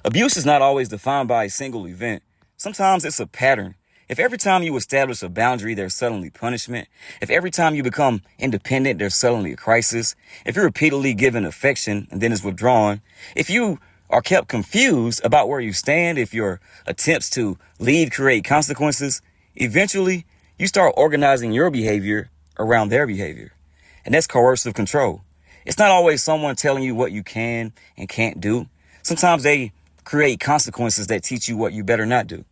Abuse is not always defined by a single event. Sometimes it's a pattern. If every time you establish a boundary, there's suddenly punishment. If every time you become independent, there's suddenly a crisis. If you're repeatedly given affection and then it's withdrawn. If you are kept confused about where you stand, if your attempts to leave create consequences, eventually you start organizing your behavior around their behavior. And that's coercive control. It's not always someone telling you what you can and can't do. Sometimes they create consequences that teach you what you better not do.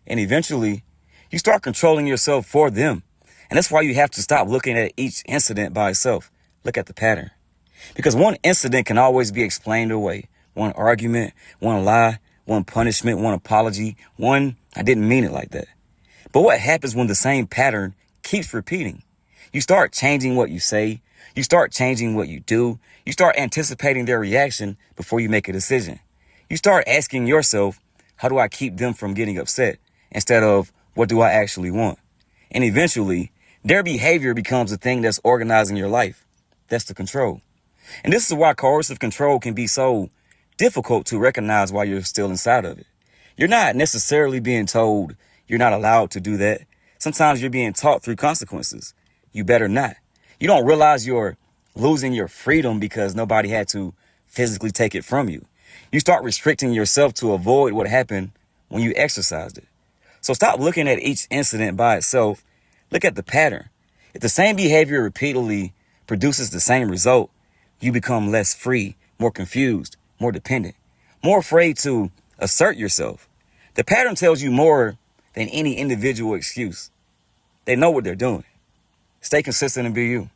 And eventually, you start controlling yourself for them. And that's why you have to stop looking at each incident by itself. Look at the pattern. Because one incident can always be explained away. One argument, one lie, one punishment, one apology, one I didn't mean it like that. But what happens when the same pattern keeps repeating? You start changing what you say. You start changing what you do. You start anticipating their reaction before you make a decision. You start asking yourself, how do I keep them from getting upset? Instead of, what do I actually want? And eventually, their behavior becomes the thing that's organizing your life. That's the control. And this is why coercive control can be so difficult to recognize while you're still inside of it. You're not necessarily being told you're not allowed to do that. Sometimes you're being taught through consequences. You better not. You don't realize you're losing your freedom because nobody had to physically take it from you. You start restricting yourself to avoid what happened when you exercised it. So stop looking at each incident by itself. Look at the pattern. If the same behavior repeatedly produces the same result, you become less free, more confused, more dependent, more afraid to assert yourself. The pattern tells you more than any individual excuse. They know what they're doing. Stay consistent and be you.